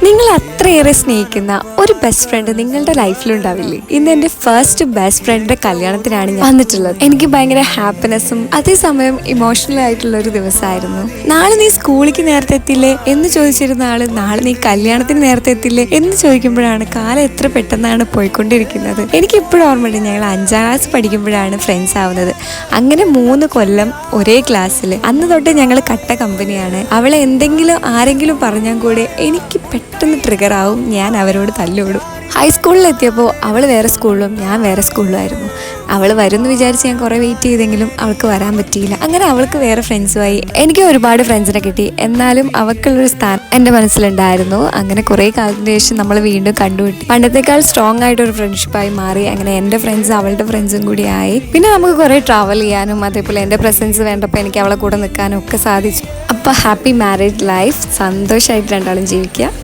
നിങ്ങൾ അത്രയേറെ സ്നേഹിക്കുന്ന ഒരു ബെസ്റ്റ് ഫ്രണ്ട് നിങ്ങളുടെ ലൈഫിലുണ്ടാവില്ലേ? ഇന്ന് എൻ്റെ ഫസ്റ്റ് ബെസ്റ്റ് ഫ്രണ്ടിന്റെ കല്യാണത്തിനാണ് ഞാൻ വന്നിട്ടുള്ളത്. എനിക്ക് ഭയങ്കര ഹാപ്പിനെസ്സും അതേസമയം ഇമോഷണൽ ആയിട്ടുള്ള ഒരു ദിവസമായിരുന്നു. നാളെ നീ സ്കൂളിലേക്ക് നേരത്തെ എത്തില്ലേ എന്ന് ചോദിച്ചിരുന്ന ആള് നാളെ നീ കല്യാണത്തിന് നേരത്തെ എത്തില്ലേ എന്ന് ചോദിക്കുമ്പോഴാണ് കാലം എത്ര പെട്ടെന്നാണ് പോയിക്കൊണ്ടിരിക്കുന്നത്. എനിക്ക് ഇപ്പോഴും ഓർമ്മയുണ്ട്, ഞങ്ങൾ 5ാം ക്ലാസ് പഠിക്കുമ്പോഴാണ് ഫ്രണ്ട്സ് ആവുന്നത്. അങ്ങനെ 3 കൊല്ലം ഒരേ ക്ലാസ്സിൽ. അന്ന് തൊട്ട് ഞങ്ങൾ കട്ട കമ്പനിയാണ്. അവളെ എന്തെങ്കിലും ആരെങ്കിലും പറഞ്ഞാൽ കൂടെ എനിക്ക് പെട്ടെന്ന് ട്രിഗർ ആവും, ഞാൻ അവരോട് തല്ലോടും. ഹൈസ്കൂളിലെത്തിയപ്പോൾ അവൾ വേറെ സ്കൂളിലും ഞാൻ വേറെ സ്കൂളിലുമായിരുന്നു. അവൾ വരുമെന്ന് വിചാരിച്ച് ഞാൻ കുറേ വെയിറ്റ് ചെയ്തെങ്കിലും അവൾക്ക് വരാൻ പറ്റിയില്ല. അങ്ങനെ അവൾക്ക് വേറെ ഫ്രണ്ട്സുമായി. എനിക്ക് ഒരുപാട് ഫ്രണ്ട്സിനെ കിട്ടി, എന്നാലും അവൾക്കുള്ളൊരു സ്ഥാനം എൻ്റെ മനസ്സിലുണ്ടായിരുന്നു. അങ്ങനെ കുറേ കാലത്തിന് ശേഷം നമ്മൾ വീണ്ടും കണ്ടുപിട്ടി. പണ്ടത്തേക്കാൾ സ്ട്രോങ് ആയിട്ടൊരു ഫ്രണ്ട്ഷിപ്പായി മാറി. അങ്ങനെ എൻ്റെ ഫ്രണ്ട്സ് അവളുടെ ഫ്രണ്ട്സും കൂടി ആയി. പിന്നെ നമുക്ക് കുറേ ട്രാവൽ ചെയ്യാനും അതേപോലെ എൻ്റെ പ്രസൻസ് വേണ്ടപ്പോൾ എനിക്ക് അവളെ കൂടെ നിൽക്കാനും ഒക്കെ സാധിച്ചു. അപ്പോൾ ഹാപ്പി മാരീഡ് ലൈഫ്, സന്തോഷമായിട്ട് രണ്ടാളും ജീവിക്കുക.